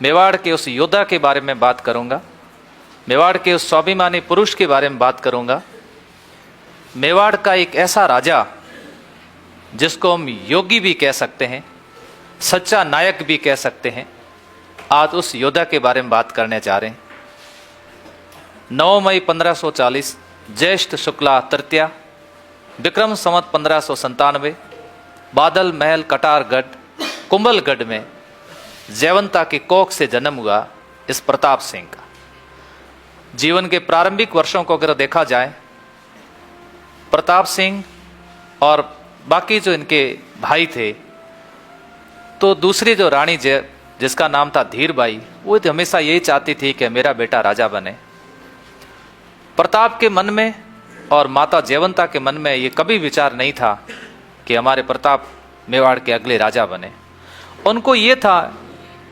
मेवाड़ के उस योद्धा के बारे में बात करूंगा, मेवाड़ के उस स्वाभिमानी पुरुष के बारे में बात करूंगा, मेवाड़ का एक ऐसा राजा जिसको हम योगी भी कह सकते हैं, सच्चा नायक भी कह सकते हैं। आज उस योद्धा के बारे में बात करने जा रहे हैं। 9 मई 1540 ज्येष्ठ शुक्ला तृतीया, विक्रम संवत 1597, बादल महल कटारगढ़ कुंभलगढ़ में जयवंता की कोख से जन्म हुआ इस प्रताप सिंह का। जीवन के प्रारंभिक वर्षों को अगर देखा जाए, प्रताप सिंह और बाकी जो इनके भाई थे, तो दूसरी जो रानी जिसका नाम था धीरबाई, वो तो हमेशा यही चाहती थी कि मेरा बेटा राजा बने। प्रताप के मन में और माता जयवंता के मन में ये कभी विचार नहीं था कि हमारे प्रताप मेवाड़ के अगले राजा बने। उनको ये था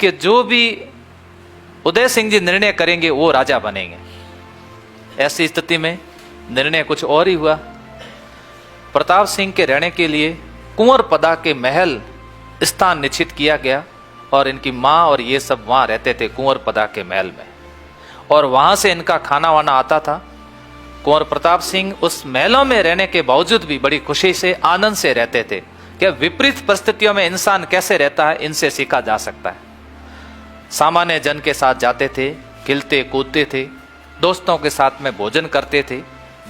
कि जो भी उदय सिंह जी निर्णय करेंगे वो राजा बनेंगे। ऐसी स्थिति में निर्णय कुछ और ही हुआ। प्रताप सिंह के रहने के लिए कुंवरपदा के महल स्थान निश्चित किया गया और इनकी माँ और ये सब वहाँ रहते थे कुंवरपदा के महल में, और वहाँ से इनका खाना वाना आता था। कुंवर प्रताप सिंह उस महलों में रहने के बावजूद भी बड़ी खुशी से आनंद से रहते थे। क्या विपरीत परिस्थितियों में इंसान कैसे रहता है, इनसे सीखा जा सकता है। सामान्य जन के साथ जाते थे, खिलते कूदते थे, दोस्तों के साथ में भोजन करते थे,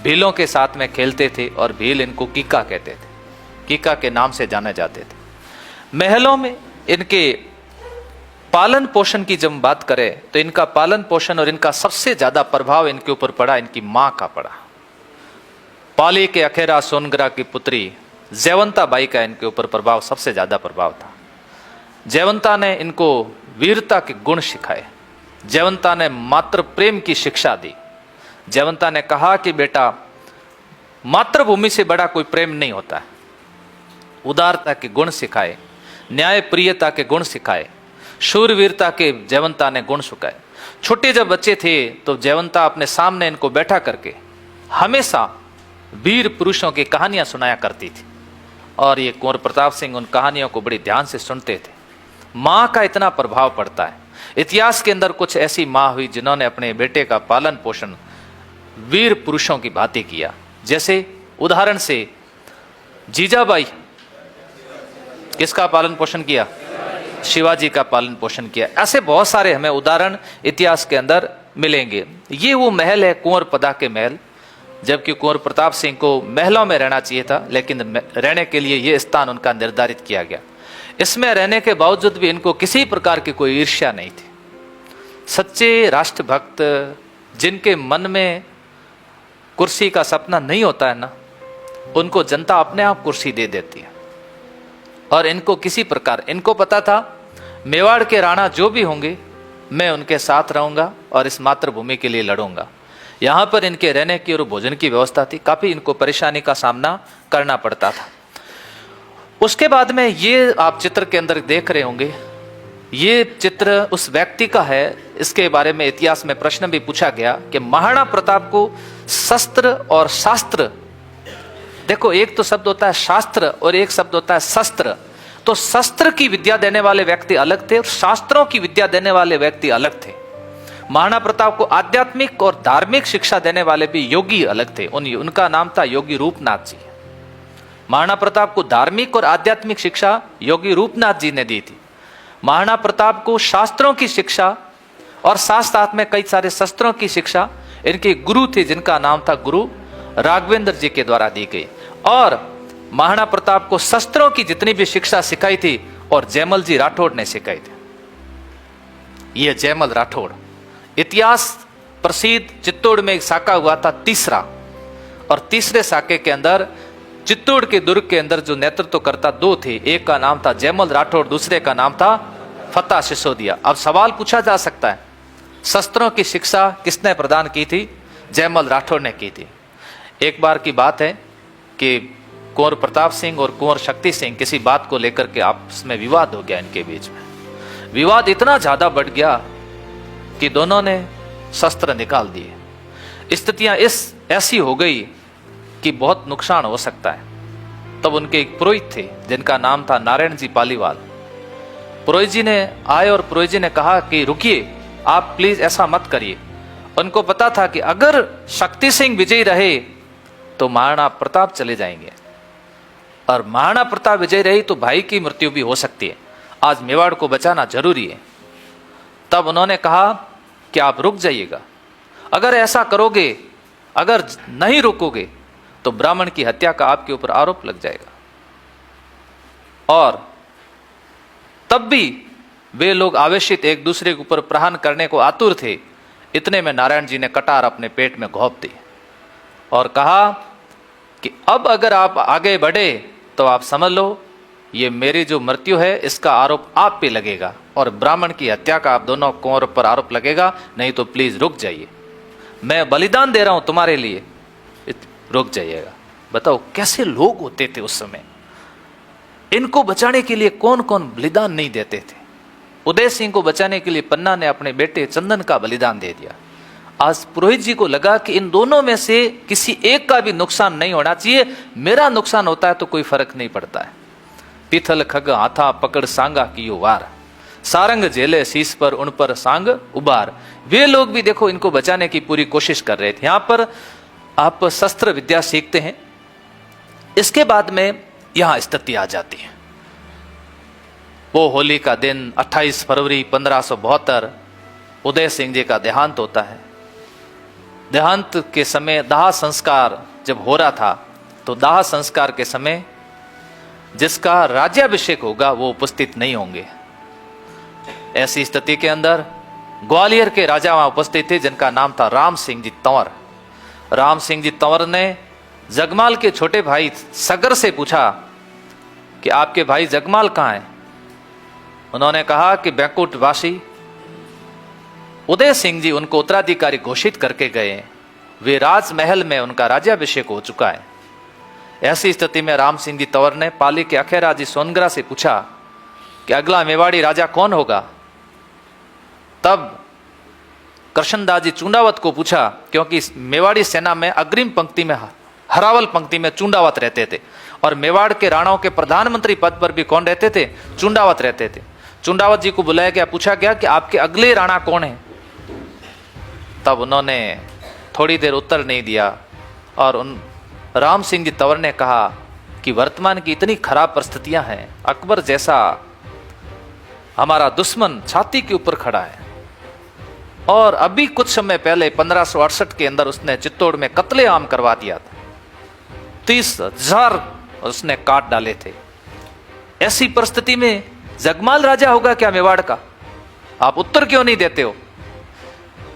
भीलों के साथ में खेलते थे, और भील इनको कीका कहते थे, कीका के नाम से जाने जाते थे। महलों में इनके पालन पोषण की जब बात करें तो इनका पालन पोषण और इनका सबसे ज्यादा प्रभाव इनके ऊपर पड़ा, इनकी मां का पड़ा। पाली के अखेरा सोनगरा की पुत्री जयवंता बाई का इनके ऊपर प्रभाव, सबसे ज्यादा प्रभाव था। जयवंता ने इनको वीरता के गुण सिखाए, जयवंता ने मातृ प्रेम की शिक्षा दी। जयवंता ने कहा कि बेटा, मातृभूमि से बड़ा कोई प्रेम नहीं होता है। उदारता के गुण सिखाए, न्याय प्रियता के गुण सिखाए, शूरवीरता के जयवंता ने गुण सिखाए। छोटे जब बच्चे थे तो जयवंता अपने सामने इनको बैठा करके हमेशा वीर पुरुषों की कहानियां सुनाया करती थी, और ये कुंवर प्रताप सिंह उन कहानियों को बड़ी ध्यान से सुनते थे। माँ का इतना प्रभाव पड़ता है। इतिहास के अंदर कुछ ऐसी माँ हुई जिन्होंने अपने बेटे का पालन पोषण वीर पुरुषों की भांति किया। जैसे उदाहरण से जीजाबाई, किसका पालन पोषण किया? शिवाजी का पालन पोषण किया। ऐसे बहुत सारे हमें उदाहरण इतिहास के अंदर मिलेंगे। ये वो महल है कुंवरपदा के महल, जबकि कुंवर प्रताप सिंह को महलों में रहना चाहिए था, लेकिन रहने के लिए ये स्थान उनका निर्धारित किया गया। इसमें रहने के बावजूद भी इनको किसी प्रकार की कोई ईर्ष्या नहीं थी। सच्चे राष्ट्रभक्त जिनके मन में कुर्सी का सपना नहीं होता है ना, उनको जनता अपने आप कुर्सी दे देती है। और इनको किसी प्रकार, इनको पता था मेवाड़ के राणा जो भी होंगे मैं उनके साथ रहूंगा और इस मातृभूमि के लिए लड़ूंगा। यहाँ पर इनके रहने की और भोजन की व्यवस्था थी, काफी इनको परेशानी का सामना करना पड़ता था। उसके बाद में ये आप चित्र के अंदर देख रहे होंगे, ये चित्र उस व्यक्ति का है। इसके बारे में इतिहास में प्रश्न भी पूछा गया कि महाराणा प्रताप को शस्त्र और शास्त्र, देखो एक तो शब्द होता है शास्त्र और एक शब्द होता है शस्त्र। तो शस्त्र की विद्या देने वाले व्यक्ति अलग थे और शास्त्रों की विद्या देने वाले व्यक्ति अलग थे। महाराणा प्रताप को आध्यात्मिक और धार्मिक शिक्षा देने वाले भी योगी अलग थे। उनका नाम था योगी रूपनाथ जी। महाराणा प्रताप को धार्मिक और आध्यात्मिक शिक्षा योगी रूपनाथ जी ने दी थी। महाराणा प्रताप को शास्त्रों की शिक्षा और साथ साथ में कई सारे शस्त्रों की शिक्षा इनके गुरु थे, जिनका नाम था गुरु राघवेंद्र जी के द्वारा दी गई। और महाराणा प्रताप को शस्त्रों की जितनी भी शिक्षा सिखाई थी और जयमल जी राठौड़ ने सिखाई थी। यह जयमल राठौड़ इतिहास प्रसिद्ध चित्तौड़ में एक साका हुआ था तीसरा, और तीसरे साके के अंदर चित्तौड़ के दुर्ग के अंदर जो नेतृत्व करता दो थे, एक का नाम था जयमल राठौड़, दूसरे का नाम था फतेह सिसोदिया। अब सवाल पूछा जा सकता है, शस्त्रों की शिक्षा किसने प्रदान की थी? जयमल राठौड़ ने की थी। एक बार की बात है कि कुंवर प्रताप सिंह और कुंवर शक्ति सिंह किसी बात को लेकर के आपस में विवाद हो गया। इनके बीच में विवाद इतना ज्यादा बढ़ गया कि दोनों ने शस्त्र निकाल दिए। स्थितियां ऐसी हो गई कि बहुत नुकसान हो सकता है। तब उनके एक पुरोहित थे जिनका नाम था नारायण जी पालीवाल। पुरोहित जी ने आए और पुरोहित जी ने कहा कि रुकिए, आप प्लीज ऐसा मत करिए। उनको पता था कि अगर शक्ति सिंह विजयी रहे तो महाराणा प्रताप चले जाएंगे, और महाराणा प्रताप विजयी रही तो भाई की मृत्यु भी हो सकती है। आज मेवाड़ को बचाना जरूरी है। तब उन्होंने कहा कि आप रुक जाइएगा, अगर ऐसा करोगे, अगर नहीं रुकोगे तो ब्राह्मण की हत्या का आपके ऊपर आरोप लग जाएगा। और तब भी वे लोग आवेशित एक दूसरे के ऊपर प्रहार करने को आतुर थे। इतने में नारायण जी ने कटार अपने पेट में घोंप दी और कहा कि अब अगर आप आगे बढ़े तो आप समझ लो ये मेरी जो मृत्यु है इसका आरोप आप पे लगेगा, और ब्राह्मण की हत्या का आप दोनों कोर पर आरोप लगेगा, नहीं तो प्लीज रुक जाइए, मैं बलिदान दे रहा हूं तुम्हारे लिए, रुक जाइएगा। बताओ कैसे लोग होते थे उस समय। इनको बचाने के लिए कौन कौन बलिदान नहीं देते थे। उदय सिंह को बचाने के लिए पन्ना ने अपने बेटे चंदन का बलिदान दे दिया। आज पुरोहित जी को लगा कि इन दोनों में से किसी एक का भी नुकसान नहीं होना चाहिए, मेरा नुकसान होता है तो कोई फर्क नहीं पड़ता है। पिथल खग हाथा पकड़ सांगा कियो वार, सारंग झेले शीश पर उन पर सांग उबार। वे लोग भी देखो इनको बचाने की पूरी कोशिश कर रहे थे। यहां पर आप शस्त्र विद्या सीखते हैं। इसके बाद में यहां स्थिति आ जाती है। वो होली का दिन 28 फरवरी 1572 उदय सिंह जी का देहांत होता है। देहांत के समय दाह संस्कार जब हो रहा था तो दाह संस्कार के समय जिसका राज्याभिषेक होगा वो उपस्थित नहीं होंगे। ऐसी स्थिति के अंदर ग्वालियर के राजा वहां उपस्थित थे जिनका नाम था राम सिंह जी तंवर। राम सिंह जी तंवर ने जगमाल के छोटे भाई सगर से पूछा कि आपके भाई जगमाल कहां है। उन्होंने कहा कि बैकुंठ वासी उदय सिंह जी उनको उत्तराधिकारी घोषित करके गए, वे राजमहल में उनका राज्याभिषेक हो चुका है। ऐसी स्थिति में राम सिंह जी तंवर ने पाली के अखेरा जी सोनगरा से पूछा कि अगला मेवाड़ी राजा कौन होगा। तब कृष्णदास जी चुंडावत को पूछा, क्योंकि मेवाड़ी सेना में अग्रिम पंक्ति में हरावल पंक्ति में चुंडावत रहते थे, और मेवाड़ के राणाओं के प्रधानमंत्री पद पर भी कौन रहते थे, चुंडावत रहते थे। चुंडावत जी को बुलाया गया, पूछा गया कि आपके अगले राणा कौन है। तब उन्होंने थोड़ी देर उत्तर नहीं दिया, और उन राम सिंह जी तंवर ने कहा कि वर्तमान की इतनी खराब परिस्थितियां हैं, अकबर जैसा हमारा दुश्मन छाती के ऊपर खड़ा है, और अभी कुछ समय पहले 1568 के अंदर उसने चित्तौड़ में कत्लेआम करवा दिया था, 30,000 उसने काट डाले थे। ऐसी परिस्थिति में जगमाल राजा होगा क्या मेवाड़ का? आप उत्तर क्यों नहीं देते हो?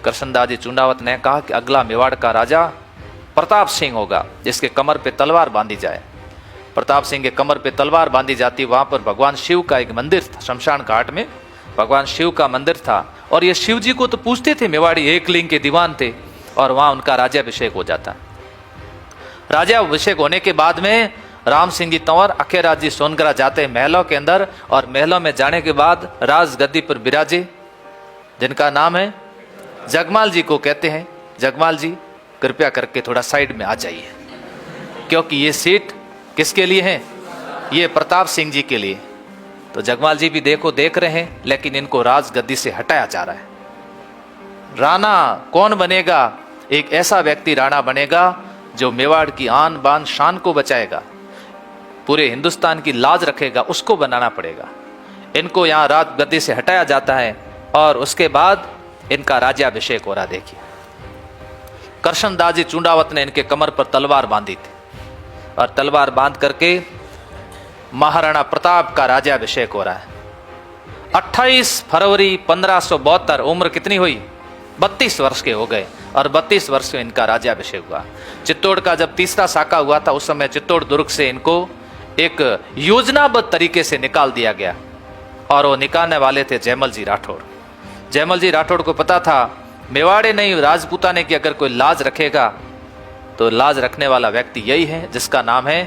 कृष्णदास जी चुंडावत ने कहा कि अगला मेवाड़ का राजा प्रताप सिंह होगा, जिसके कमर पे तलवार बांधी जाए। प्रताप सिंह के कमर पे तलवार बांधी जाती, वहां पर भगवान शिव का एक मंदिर था, शमशान घाट में भगवान शिव का मंदिर था, और ये शिव जी को तो पूछते थे, मेवाड़ी एक लिंग के दीवान थे, और वहां उनका राज्याभिषेक हो जाता। राज्याभिषेक होने के बाद में राम सिंह जी तंवर अखेरा जी सोनगरा जाते महलों के अंदर, और महलों में जाने के बाद राज गद्दी पर विराजे जिनका नाम है जगमाल जी को कहते हैं, जगमाल जी कृपया करके थोड़ा साइड में आ जाइए, क्योंकि ये सीट किसके लिए है? ये प्रताप सिंह जी के लिए। तो जगमाल जी भी देखो देख रहे हैं, लेकिन इनको राज गद्दी से हटाया जा रहा है। राणा कौन बनेगा? एक ऐसा व्यक्ति राणा बनेगा जो मेवाड़ की आन बान शान को बचाएगा, पूरे हिंदुस्तान की लाज रखेगा, उसको बनाना पड़ेगा। इनको यहाँ राज गद्दी से हटाया जाता है, और उसके बाद इनका राज्याभिषेक हो रहा। देखिए कृष्णदास जी चुंडावत ने इनके कमर पर तलवार बांधी थी, और तलवार बांध करके महाराणा प्रताप का राज्याभिषेक हो रहा है। 28 फरवरी 1572 उम्र कितनी हुई? 32 वर्ष के हो गए, और 32 वर्ष में इनका राज्याभिषेक हुआ। चित्तौड़ का जब तीसरा साका हुआ था, उस समय चित्तौड़ दुर्ग से इनको एक योजनाबद्ध तरीके से निकाल दिया गया, और वो निकालने वाले थे जयमल जी राठौड़। जयमल जी राठौड़ को पता था मेवाड़े नहीं राजपूताने की अगर कोई लाज रखेगा तो लाज रखने वाला व्यक्ति यही है, जिसका नाम है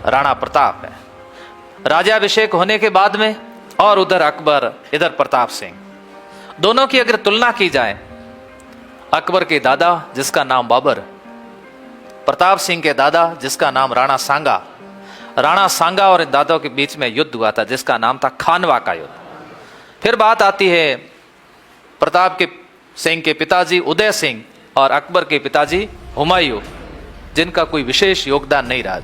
राणा प्रताप है। राज्याभिषेक होने के बाद में, और उधर अकबर इधर प्रताप सिंह, दोनों की अगर तुलना की जाए, अकबर के दादा जिसका नाम बाबर, प्रताप सिंह के दादा जिसका नाम राणा सांगा, राणा सांगा और इन दादों के बीच में युद्ध हुआ था जिसका नाम था खानवा का युद्ध। फिर बात आती है प्रताप के सिंह के पिताजी उदय सिंह और अकबर के पिताजी हुमायूं, जिनका कोई विशेष योगदान नहीं रहा।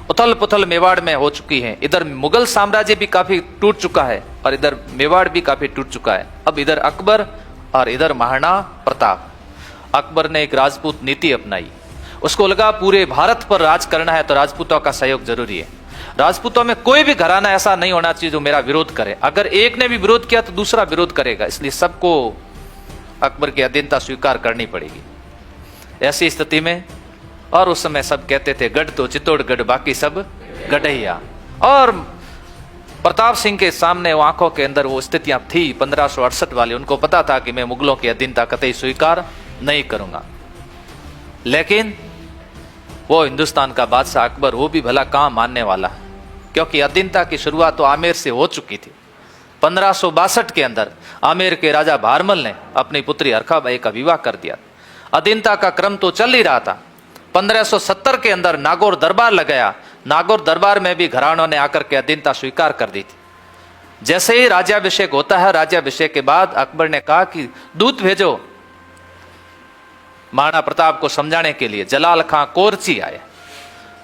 उथल पुथल मेवाड़ में हो चुकी है। इधर मुगल साम्राज्य भी काफी टूट चुका है और इधर मेवाड़ भी काफी टूट चुका है। अब इधर अकबर और इधर महाराणा प्रताप। अकबर ने एक राजपूत नीति अपनाई। उसको लगा पूरे भारत पर राज करना है तो राजपूतों का सहयोग जरूरी है। राजपूतों में कोई भी घराना ऐसा नहीं होना चाहिए जो मेरा विरोध करे। अगर एक ने भी विरोध किया तो दूसरा विरोध करेगा, इसलिए सबको अकबर की अधीनता स्वीकार करनी पड़ेगी। ऐसी स्थिति में, और उस समय सब कहते थे गढ़ तो चित्तौड़गढ़ बाकी सब गढ़ैया, और प्रताप सिंह के सामने वो आंखों के अंदर वो स्थितियां थी 1568 वाली। उनको पता था कि मैं मुगलों की अधीनता कतई स्वीकार नहीं करूंगा। लेकिन वो हिंदुस्तान का बादशाह अकबर, वो भी भला कहां मानने वाला, क्योंकि अधीनता की शुरुआत तो आमेर से हो चुकी थी। 1562 के अंदर आमेर के राजा भारमल ने अपनी पुत्री हरखाबाई का विवाह कर दिया। अधीनता का क्रम तो चल ही रहा था। 1570 के अंदर नागौर दरबार लगाया। नागौर दरबार में भी घरानों ने आकर के अधीनता स्वीकार कर दी थी। जैसे ही राज्याभिषेक होता है, राज्याभिषेक के बाद अकबर ने कहा कि दूत भेजो महाराणा प्रताप को समझाने के लिए। जलाल खां कोरची आए।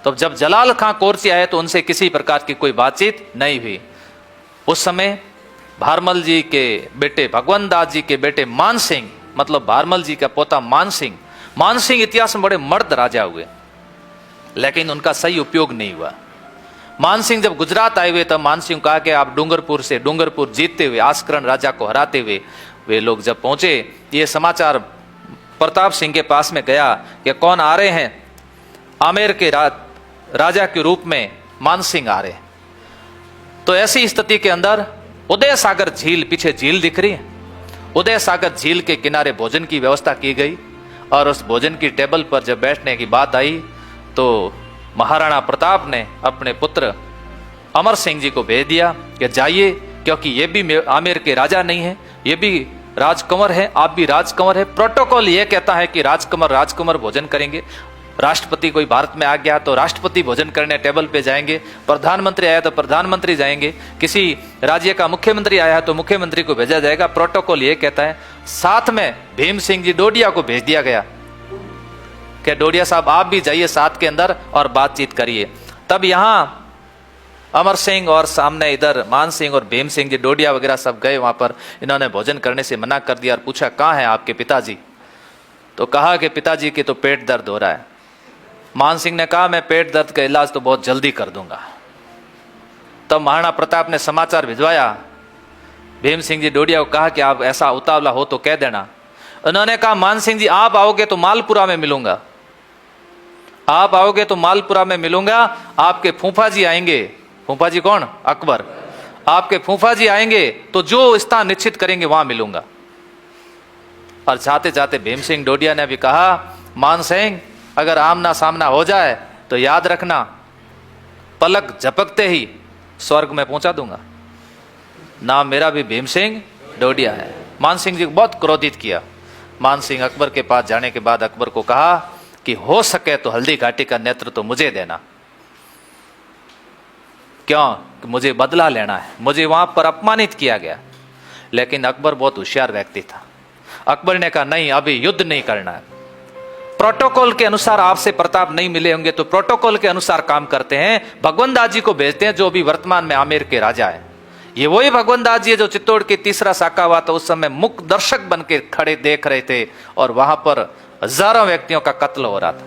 तो जब जलाल खां कोरची आए तो उनसे किसी प्रकार की कोई बातचीत नहीं हुई। उस समय भारमल जी के बेटे भगवंत दास जी के बेटे मान सिंह, मतलब भारमल जी का पोता मान सिंह इतिहास में बड़े मर्द राजा हुए, लेकिन उनका सही उपयोग नहीं हुआ। मान सिंह जब गुजरात आए हुए तब मान सिंह कहा कि आप डूंगरपुर जीतते हुए, आस्करण राजा को हराते हुए, वे लोग जब पहुंचे, ये समाचार प्रताप सिंह के पास में गया कि कौन आ रहे हैं। आमेर के राजा के रूप में मान सिंह आ रहे हैं। तो ऐसी स्थिति के अंदर उदय सागर झील, पीछे झील दिख रही है, उदय सागर झील के किनारे भोजन की व्यवस्था की गई। और उस भोजन की टेबल पर जब बैठने की बात आई तो महाराणा प्रताप ने अपने पुत्र अमर सिंह जी को भेज दिया कि जाइए, क्योंकि ये भी आमेर के राजा नहीं है, ये भी राजकुंवर है, आप भी राजकुंवर है। प्रोटोकॉल ये कहता है कि राजकुंवर भोजन करेंगे। राष्ट्रपति कोई भारत में आ गया तो राष्ट्रपति भोजन करने टेबल पे जाएंगे, प्रधानमंत्री आया तो प्रधानमंत्री जाएंगे, किसी राज्य का मुख्यमंत्री आया है तो मुख्यमंत्री को भेजा जाएगा। प्रोटोकॉल ये कहता है। साथ में भीम सिंह जी डोडिया को भेज दिया गया कि डोडिया साहब आप भी जाइए साथ के अंदर और बातचीत करिए। तब यहां अमर सिंह और सामने इधर मान सिंह और भीम सिंह जी डोडिया वगैरह सब गए वहां पर। इन्होंने भोजन करने से मना कर दिया और पूछा कहाँ है आपके पिताजी। तो कहा कि पिताजी के तो पेट दर्द हो रहा है। मान सिंह ने कहा मैं पेट दर्द का इलाज तो बहुत जल्दी कर दूंगा। तब महाराणा प्रताप ने समाचार भिजवाया भीम सिंह जी डोडिया को, कहा कि आप ऐसा उतावला हो तो कह देना। उन्होंने कहा मान सिंह जी आप आओगे तो मालपुरा में मिलूंगा, आप आओगे तो मालपुरा में मिलूंगा। आपके फूफा जी आएंगे। फूफा जी कौन? अकबर। आपके फूफा जी आएंगे तो जो स्थान निश्चित करेंगे वहां मिलूंगा। और जाते जाते भीम सिंह डोडिया ने भी कहा मान सिंह अगर आमना सामना हो जाए तो याद रखना पलक झपकते ही स्वर्ग में पहुंचा दूंगा। नाम मेरा भी भीम सिंह डोडिया है। मान सिंह जी को बहुत क्रोधित किया। मान सिंह अकबर के पास जाने के बाद अकबर को कहा कि हो सके तो हल्दी घाटी का नेतृत्व तो मुझे देना। क्यों? कि मुझे बदला लेना है, मुझे वहां पर अपमानित किया गया। लेकिन अकबर बहुत होशियार व्यक्ति था। अकबर ने कहा नहीं, अभी युद्ध नहीं करना है। प्रोटोकॉल के अनुसार आपसे प्रताप नहीं मिले होंगे तो प्रोटोकॉल के अनुसार काम करते हैं। भगवंत दास जी को भेजते हैं जो भी वर्तमान में आमेर के राजा है। ये वही भगवंत दास जी है जो चित्तौड़ के तीसरा साका हुआ था उस समय मुख्य दर्शक बन के खड़े देख रहे थे और वहां पर हजारों व्यक्तियों का कत्ल हो रहा था।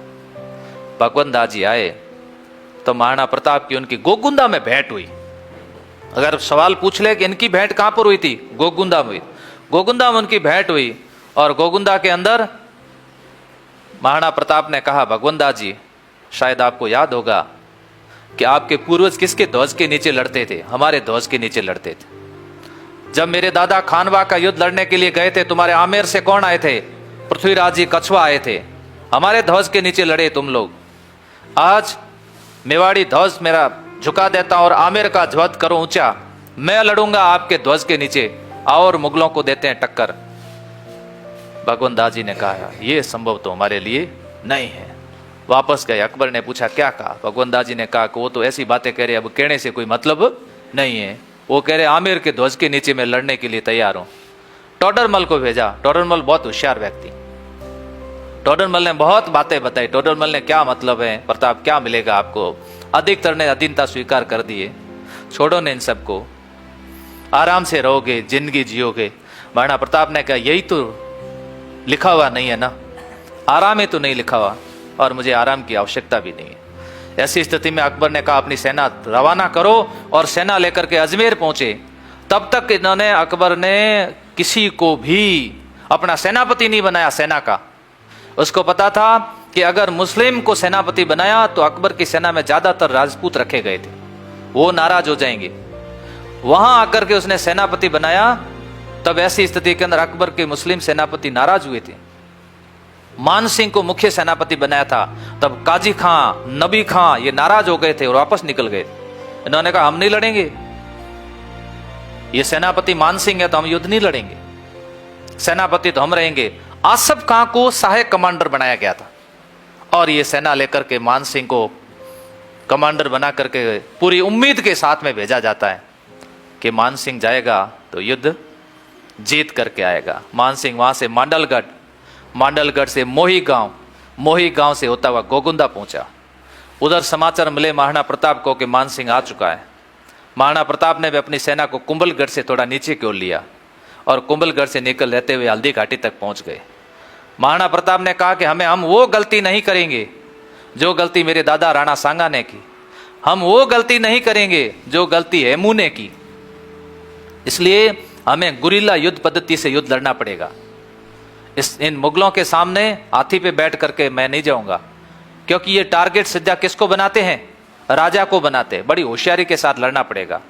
भगवंत दास जी आए तो महाराणा प्रताप की उनकी गोगुंदा में भेंट हुई। अगर सवाल पूछ ले कि इनकी भेंट कहां पर हुई थी, गोगुंदा में हुई। गोगुंदा में उनकी भेंट हुई और गोगुंदा के अंदर महाराणा प्रताप ने कहा भगवंत दास जी शायद आपको याद होगा कि आपके पूर्वज किसके ध्वज के नीचे लड़ते थे? हमारे ध्वज के नीचे लड़ते थे। जब मेरे दादा खानवा का युद्ध लड़ने के लिए गए थे तुम्हारे आमेर से कौन आए थे? पृथ्वीराज जी कछवा आए थे। हमारे ध्वज के नीचे लड़े तुम लोग। आज मेवाड़ी ध्वज मेरा झुका देता और आमेर का ध्वज करो ऊंचा, मैं लड़ूंगा आपके ध्वज के नीचे और मुगलों को देते हैं टक्कर। भगवंत दास जी ने कहा यह संभव तो हमारे लिए नहीं है। वापस गए। अकबर ने पूछा क्या कहा? भगवंत दास जी ने कहा कि वो तो ऐसी बातें कह रहे, अब कहने से कोई मतलब नहीं है। वो कह रहे आमिर के ध्वज के नीचे मैं लड़ने के लिए तैयार हूं। टोडरमल को भेजा। टोडरमल बहुत होशियार व्यक्ति। टोडरमल ने बहुत बातें बताई। टोडरमल ने क्या मतलब है प्रताप, क्या मिलेगा आपको? अधिकतर ने अधीनता स्वीकार कर दिए। छोड़ो ने इन सबको, आराम से रहोगे, जिंदगी जियोगे। महाराणा प्रताप ने कहा यही तो लिखा हुआ नहीं है ना, आराम है तो नहीं लिखा हुआ, और मुझे आराम की आवश्यकता भी नहीं है। ऐसी स्थिति में अकबर ने कहा अपनी सेना रवाना करो, और सेना लेकर के अजमेर पहुंचे। तब तक इन्होंने, अकबर ने किसी को भी अपना सेनापति नहीं बनाया सेना का। उसको पता था कि अगर मुस्लिम को सेनापति बनाया तो अकबर की सेना में ज्यादातर राजपूत रखे गए थे, वो नाराज हो जाएंगे। वहां आकर के उसने सेनापति बनाया। तब ऐसी स्थिति के अंदर अकबर के मुस्लिम सेनापति नाराज हुए थे। मान सिंह को मुख्य सेनापति बनाया था, तब काजी खां, नबी खां ये नाराज हो गए थे और वापस निकल गए। इन्होंने कहा हम नहीं लड़ेंगे, ये सेनापति मान सिंह है तो हम युद्ध नहीं लड़ेंगे, सेनापति तो हम रहेंगे। आसफ खां को सहायक कमांडर बनाया गया था, और ये सेना लेकर के मान सिंह को कमांडर बना करके पूरी उम्मीद के साथ में भेजा जाता है कि मान सिंह जाएगा तो युद्ध जीत करके आएगा। मान सिंह वहां से मांडलगढ़, मांडलगढ़ से मोही गांव से होता हुआ गोगुंदा पहुंचा। उधर समाचार मिले महाराणा प्रताप को कि मान सिंह आ चुका है। महाराणा प्रताप ने भी अपनी सेना को कुंभलगढ़ से थोड़ा नीचे की ओर लिया, और कुंभलगढ़ से निकल रहते हुए हल्दी घाटी तक पहुंच गए। महाराणा प्रताप ने कहा कि हम वो गलती नहीं करेंगे जो गलती मेरे दादा राणा सांगा ने की, हम वो गलती नहीं करेंगे जो गलती हेमू ने की। इसलिए हमें गुरिल्ला युद्ध पद्धति से युद्ध लड़ना पड़ेगा। इन मुगलों के सामने हाथी पे बैठ करके मैं नहीं जाऊंगा, क्योंकि ये टारगेट सीधा किसको बनाते हैं? राजा को बनाते हैं। बड़ी होशियारी के साथ लड़ना पड़ेगा।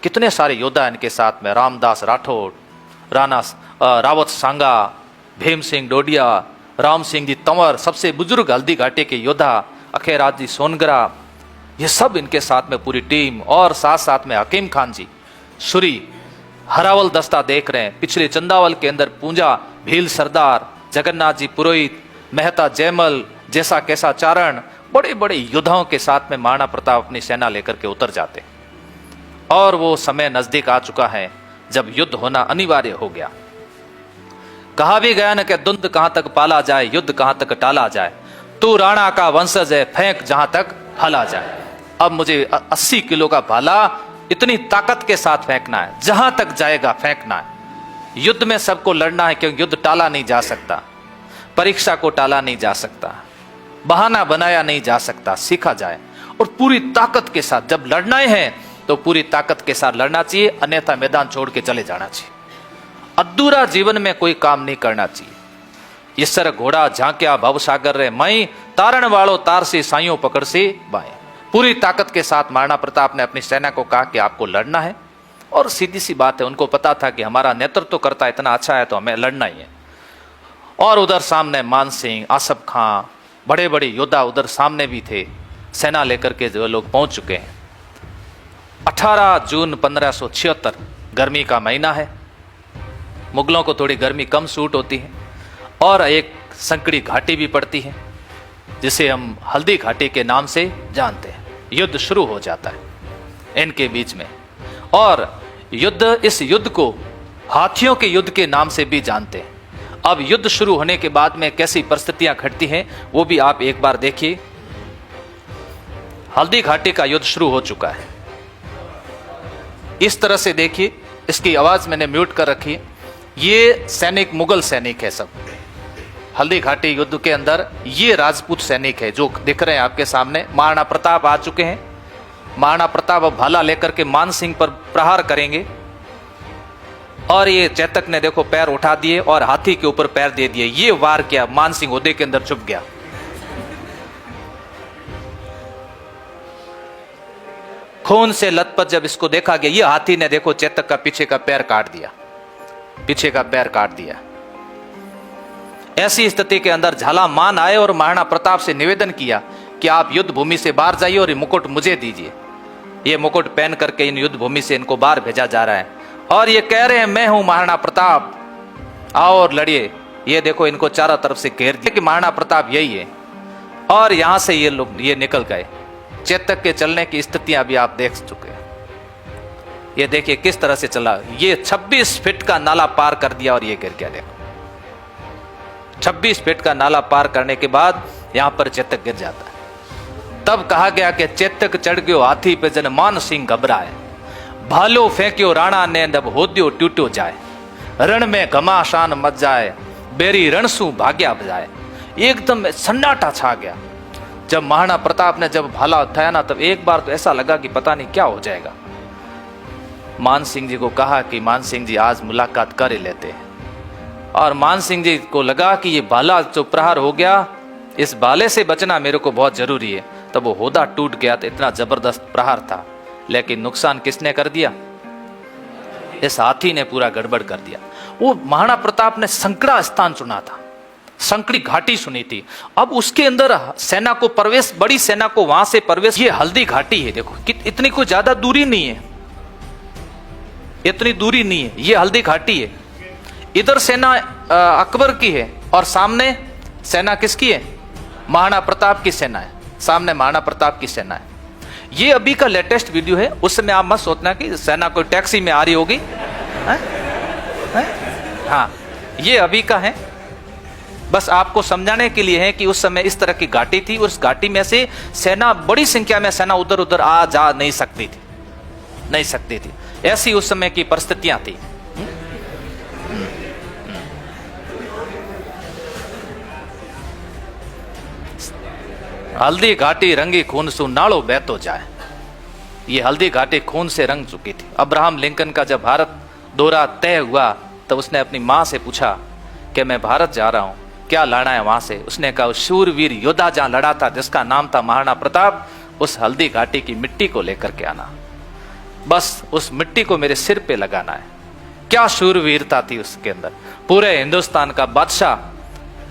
कितने सारे योद्धा इनके साथ में, रामदास राठौड़, रावत सांगा, भीम सिंह डोडिया, राम सिंह जी तंवर, सबसे बुजुर्ग हल्दी घाटी के योद्धा, अखेराज जी सोनगरा, ये सब इनके साथ में पूरी टीम, और साथ साथ में हकीम खान जी, सुरी, हरावल दस्ता देख रहे हैं। पिछले चंदावल के अंदर पूंजा, भील सरदार, जगन्नाथ जी पुरोहित, मेहता जयमल, जैसा कैसा चारण, बड़े बड़े योद्धाओं के साथ में महाराणा प्रताप अपनी सेना लेकर के उतर जाते। और वो समय नजदीक आ चुका है जब युद्ध होना अनिवार्य हो गया। कहा भी गया न कि दुंद कहां तक पाला जाए, युद्ध कहां तक टाला जाए, तू राणा का वंशज है, फेंक जहां तक हला जाए। अब मुझे 80 किलो का भाला इतनी ताकत के साथ फेंकना है, जहां तक जाएगा फेंकना है। युद्ध में सबको लड़ना है, क्योंकि युद्ध टाला नहीं जा सकता, परीक्षा को टाला नहीं जा सकता, बहाना बनाया नहीं जा सकता, सीखा जाए। और पूरी ताकत के साथ जब लड़ना है तो पूरी ताकत के साथ लड़ना चाहिए, अन्यथा मैदान छोड़ के चले जाना चाहिए। अधूरा जीवन में कोई काम नहीं करना चाहिए। इस तरह घोड़ा झांक्या भवसागर रे मई, तारण वालो तार से साइयों पकड़ से बाएं। पूरी ताकत के साथ महाराणा प्रताप ने अपनी सेना को कहा कि आपको लड़ना है, और सीधी सी बात है, उनको पता था कि हमारा नेतृत्व करता इतना अच्छा है तो हमें लड़ना ही है। और उधर सामने मान सिंह, आसफ खां, बड़े बड़े योद्धा उधर सामने भी थे, सेना लेकर के जो लोग पहुंच चुके हैं। 18 जून 1576, गर्मी का महीना है। मुगलों को थोड़ी गर्मी कम सूट होती है, और एक संकड़ी घाटी भी पड़ती है जिसे हम हल्दी घाटी के नाम से जानते हैं। युद्ध शुरू हो जाता है इनके बीच में, और इस युद्ध को हाथियों के युद्ध के नाम से भी जानते हैं। अब युद्ध शुरू होने के बाद में कैसी परिस्थितियां घटती हैं वो भी आप एक बार देखिए। हल्दी घाटी का युद्ध शुरू हो चुका है। इस तरह से देखिए, इसकी आवाज मैंने म्यूट कर रखी है। ये सैनिक मुगल सैनिक है सब। हल्दी घाटी युद्ध के अंदर ये राजपूत सैनिक है जो दिख रहे हैं आपके सामने। महाराणा प्रताप आ चुके हैं। महाराणा प्रताप अब भाला लेकर के मान सिंह पर प्रहार करेंगे, और ये चेतक ने देखो पैर उठा दिए और हाथी के ऊपर पैर दे दिए। ये वार किया, मान सिंह ओहदे के अंदर छुप गया। खून से लथपथ जब इसको देखा गया, ये हाथी ने देखो चेतक का पीछे का पैर काट दिया, पीछे का पैर काट दिया। ऐसी स्थिति के अंदर झाला मान आए और महाराणा प्रताप से निवेदन किया कि आप युद्ध भूमि से बाहर जाइए और ये मुकुट मुझे दीजिए। ये मुकुट पहन करके इन युद्ध भूमि से इनको बाहर भेजा जा रहा है, और ये कह रहे हैं मैं हूं महाराणा प्रताप, आओ और लड़िए। ये देखो इनको चारों तरफ से घेर दिया कि महाराणा प्रताप यही है, और यहां से ये लोग ये निकल गए। चेतक के चलने की स्थितियां भी आप देख चुके हैं। ये देखिए किस तरह से चला, ये 26 फीट का नाला पार कर दिया और ये गिर गया। देखो 26 फीट का नाला पार करने के बाद यहां पर चेतक गिर जाता है। तब कहा गया कि चेतक चढ़ गयो हाथी पे जन मान सिंह घबराए, भालो फेंक्यो राणा ने जब होद्यो टूटो जाए, रण में घमासान मच जाए, बेरी रणसू भाग्या बजाए। एकदम सन्नाटा छा गया। जब महाराणा प्रताप ने जब भाला उठाया ना, तब एक बार तो ऐसा लगा कि पता नहीं क्या हो जाएगा। मान सिंह जी को कहा कि मान सिंह जी आज मुलाकात कर ही लेते हैं। और मान सिंह जी को लगा कि ये भाला जो प्रहार हो गया, इस भाले से बचना मेरे को बहुत जरूरी है। तब वो होदा टूट गया, तो इतना जबरदस्त प्रहार था, लेकिन नुकसान किसने कर दिया? इस हाथी ने पूरा गड़बड़ कर दिया। वो महाराणा प्रताप ने संकड़ा स्थान चुना था, संकड़ी घाटी सुनी थी। अब उसके अंदर सेना को प्रवेश, बड़ी सेना को वहां से प्रवेश, ये हल्दी घाटी है। देखो इतनी कोई ज्यादा दूरी नहीं है, इतनी दूरी नहीं है, ये हल्दी घाटी है। इधर सेना अकबर की है और सामने सेना किसकी है? महाराणा प्रताप की सेना है। सामने महाराणा प्रताप की सेना है। ये अभी का लेटेस्ट वीडियो है, उस समय आप मत सोचना कि सेना कोई टैक्सी में आ रही होगी। हाँ, ये अभी का है, बस आपको समझाने के लिए है कि उस समय इस तरह की घाटी थी। उस घाटी में से सेना, बड़ी संख्या में सेना उधर उधर आ जा नहीं सकती थी, नहीं सकती थी। ऐसी उस समय की परिस्थितियां थी। हल्दी घाटी रंगी खून सु नाड़ो बहतो जाए। ये हल्दी घाटी खून से रंग चुकी थी। अब्राहम लिंकन का जब भारत दौरा तय हुआ, तब उसने अपनी मां से पूछा कि मैं भारत जा रहा हूं, क्या लाना है वहां से? उसने कहा शूरवीर योद्धा जहां लड़ा था, जिसका नाम था महाराणा प्रताप, उस हल्दी घाटी की मिट्टी को लेकर के आना। बस उस मिट्टी को मेरे सिर पे लगाना है। क्या शूरवीरता थी उसके अंदर। पूरे हिंदुस्तान का बादशाह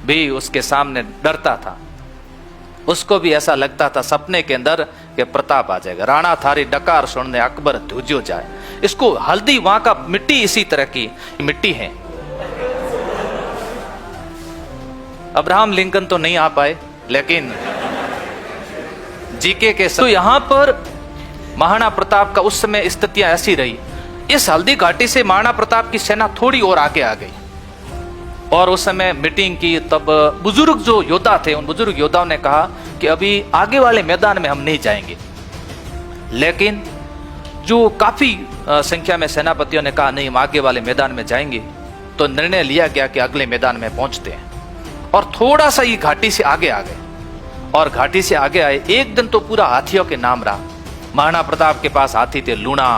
भी उसके सामने डरता था। उसको भी ऐसा लगता था सपने के अंदर कि प्रताप आ जाएगा। राणा थारी डकार सुनने अकबर धुज्यो जाए। इसको हल्दी, वहां का मिट्टी इसी तरह की मिट्टी है। अब्राहम लिंकन तो नहीं आ पाए, लेकिन जीके के तो यहां पर महाराणा प्रताप का उस समय स्थितियां ऐसी रही। इस हल्दी घाटी से महाराणा प्रताप की सेना थोड़ी और आगे आ गई और उस समय मीटिंग की। तब बुजुर्ग जो योद्धा थे, उन बुजुर्ग योद्धाओं ने कहा कि अभी आगे वाले मैदान में हम नहीं जाएंगे। लेकिन जो काफी संख्या में सेनापतियों ने कहा नहीं, हम आगे वाले मैदान में जाएंगे। तो निर्णय लिया गया कि अगले मैदान में पहुंचते हैं और थोड़ा सा ये घाटी से आगे आ गए। और घाटी से आगे आए, एक दिन तो पूरा हाथियों के नाम रहा। महाराणा प्रताप के पास हाथी थे लूणा,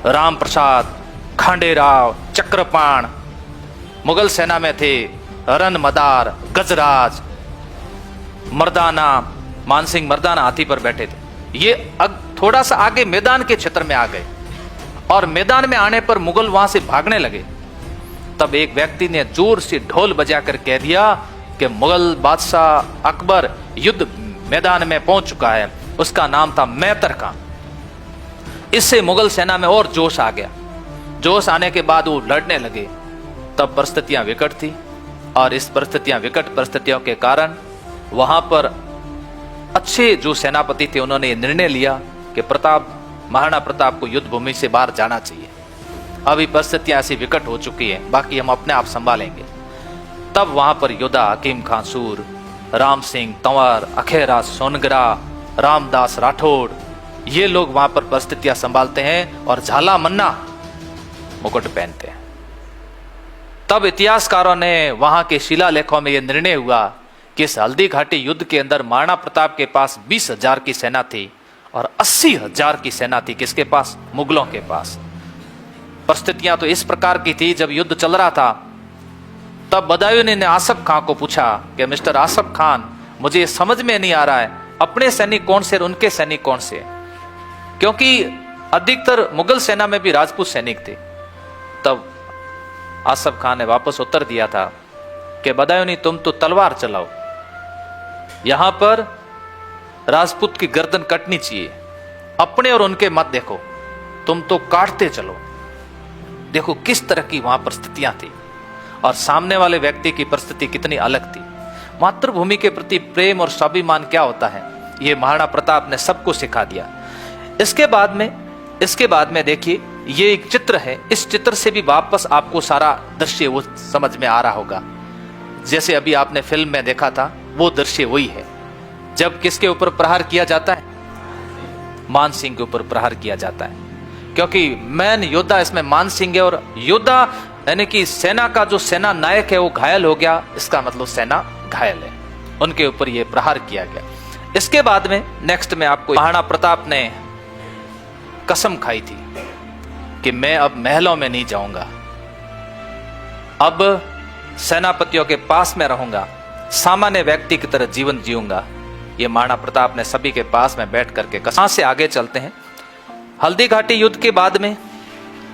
राम प्रसाद, खांडेराव, चक्रपाण। मुगल सेना में थे रन मदार, गजराज, मर्दाना। मानसिंह मर्दाना हाथी पर बैठे थे। ये थोड़ा सा आगे मैदान के क्षेत्र में आ गए और मैदान में आने पर मुगल वहां से भागने लगे। तब एक व्यक्ति ने जोर से ढोल बजाकर कह दिया कि मुगल बादशाह अकबर युद्ध मैदान में पहुंच चुका है। उसका नाम था मैतर खान। इससे मुगल सेना में और जोश आ गया। जोश आने के बाद वो लड़ने लगे। तब परिस्थितियां विकट थी और इस विकट परिस्थितियों के कारण वहां पर अच्छे जो सेनापति थे, उन्होंने निर्णय लिया कि महाराणा प्रताप को युद्ध भूमि से बाहर जाना चाहिए। अभी परिस्थितियां ऐसी विकट हो चुकी है, बाकी हम अपने आप संभालेंगे। तब वहां पर योद्धा हकीम खां सूर, राम सिंह तंवर, अखेरा सोनगरा, रामदास राठौड़, ये लोग वहां पर परिस्थितियां संभालते हैं और झाला मन्ना मुकुट पहनते हैं। तब इतिहासकारों ने वहां के शिलालेखों में यह निर्णय हुआ कि इस हल्दी घाटी युद्ध के अंदर महाराणा प्रताप के पास 20,000 की सेना थी और 80,000 की सेना थी किसके पास? मुगलों के पास। परिस्थितियां तो इस प्रकार की थी, जब युद्ध चल रहा था तब बदायूं ने आसफ खान को पूछा कि मिस्टर आसफ खान, मुझे समझ में नहीं आ रहा है अपने सैनिक कौन से और उनके सैनिक कौन से, क्योंकि अधिकतर मुगल सेना में भी राजपूत सैनिक थे। तब आसफ खान ने वापस उत्तर दिया था कि बदायूं, तुम तो तलवार चलाओ, यहां पर राजपूत की गर्दन कटनी चाहिए, अपने और उनके मत देखो, तुम तो काटते चलो। देखो किस तरह की वहां परिस्थितियां थी और सामने वाले व्यक्ति की परिस्थिति कितनी अलग थी। मातृभूमि के प्रति प्रेम और स्वाभिमान क्या होता है, यह महाराणा प्रताप ने सबको सिखा दिया। इसके बाद में इसके बाद में देखिए, ये एक चित्र है, इस चित्र से भी वापस आपको सारा दृश्य वो समझ में आ रहा होगा। जैसे अभी आपने फिल्म में देखा था, वो दृश्य वही है। जब किसके ऊपर प्रहार किया जाता है? मान सिंह के ऊपर प्रहार किया जाता है, क्योंकि मैन योद्धा इसमें मान सिंह है, और योद्धा यानी कि सेना का जो सेना नायक है वो घायल हो गया, इसका मतलब सेना घायल है, उनके ऊपर ये प्रहार किया गया। इसके बाद में नेक्स्ट में आपको, महाराणा प्रताप ने कसम खाई थी कि मैं अब महलों में नहीं जाऊंगा, अब सेनापतियों के पास में रहूंगा, सामान्य व्यक्ति की तरह जीवन जीऊंगा। ये महाराणा प्रताप ने सभी के पास में बैठ करके कसम से आगे चलते हैं। हल्दी घाटी युद्ध के बाद में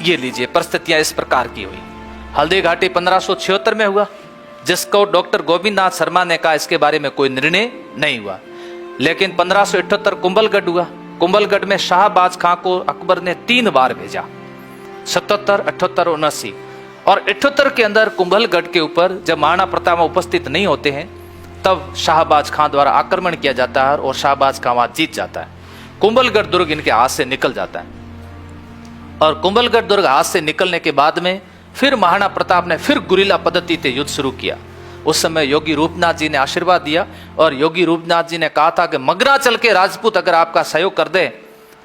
ये लीजिए परिस्थितियां इस प्रकार की हुई। हल्दी घाटी 1576 में हुआ, जिसको डॉक्टर गोविंद नाथ शर्मा ने कहा इसके बारे में कोई निर्णय नहीं हुआ। लेकिन 1578 कुंभलगढ़ हुआ। कुंभलगढ़ में शाहबाज खां को अकबर ने 3 बार भेजा, 77, 78 और 79। और 78 के अंदर कुंभलगढ़ के ऊपर जब महाराणा प्रताप उपस्थित नहीं होते हैं, तब शाहबाज खां द्वारा आक्रमण किया जाता है और शाहबाज खां वहां जीत जाता है। कुंभलगढ़ दुर्ग इनके हाथ से निकल जाता है, और कुंभलगढ़ दुर्ग हाथ से निकलने के बाद में फिर महाराणा प्रताप ने फिर गुरिल्ला पद्धति से युद्ध शुरू किया। उस समय योगी रूपनाथ जी ने आशीर्वाद दिया, और योगी रूपनाथ जी ने कहा था कि मगराचल के राजपूत अगर आपका सहयोग कर दे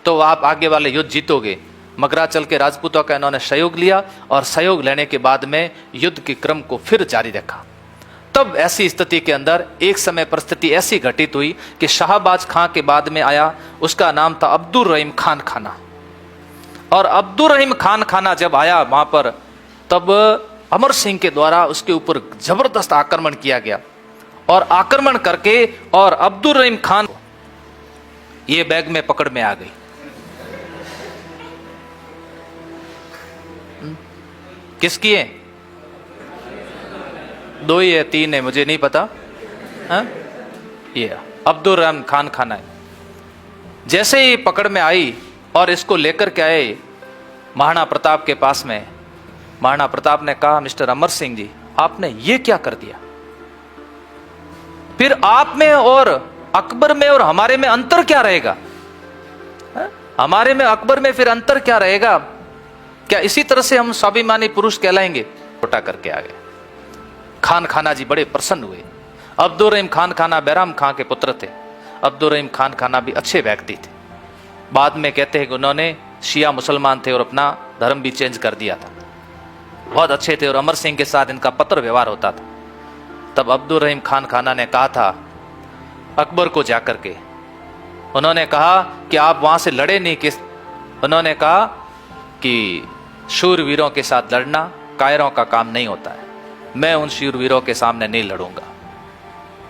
तो आप आगे वाले युद्ध जीतोगे। मगराचल के राजपूतों का इन्होंने सहयोग लिया, और सहयोग लेने के बाद में युद्ध के क्रम को फिर जारी रखा। तब ऐसी स्थिति के अंदर एक समय परिस्थिति ऐसी घटित हुई कि शाहबाज खां के बाद में आया, उसका नाम था अब्दुल रहीम खान खाना। और अब्दुल रहीम खान खाना जब आया वहां पर, तब अमर सिंह के द्वारा उसके ऊपर जबरदस्त आक्रमण किया गया, और आक्रमण करके और अब्दुल रहीम खान ये बैग में पकड़ में आ गई। किसकी है? 2 ही है, 3 है, मुझे नहीं पता। ये अब्दुल रहीम खान खाना है। जैसे ही पकड़ में आई और इसको लेकर के आए महाराणा प्रताप के पास में, महाराणा प्रताप ने कहा, मिस्टर अमर सिंह जी, आपने ये क्या कर दिया? फिर आप में और अकबर में और हमारे में अंतर क्या रहेगा? हमारे में अकबर में फिर अंतर क्या रहेगा? क्या इसी तरह से हम स्वाभिमानी पुरुष कहलाएंगे? छोटा करके आ गए। खान खाना जी बड़े प्रसन्न हुए। अब्दुल रहीम खान खाना बैराम खां के पुत्र थे। अब्दुल रहीम खान खाना भी अच्छे व्यक्ति थे। बाद में कहते हैं कि उन्होंने शिया मुसलमान थे और अपना धर्म भी चेंज कर दिया था। बहुत अच्छे थे, और अमर सिंह के साथ इनका पत्र व्यवहार होता था। तब अब्दुल रहीम खान खाना ने कहा था अकबर को जाकर के, उन्होंने कहा कि आप वहां से लड़े नहीं, किस उन्होंने कहा कि शूरवीरों के साथ लड़ना कायरों का काम नहीं होता है, मैं उन शूरवीरों के सामने नहीं लड़ूंगा।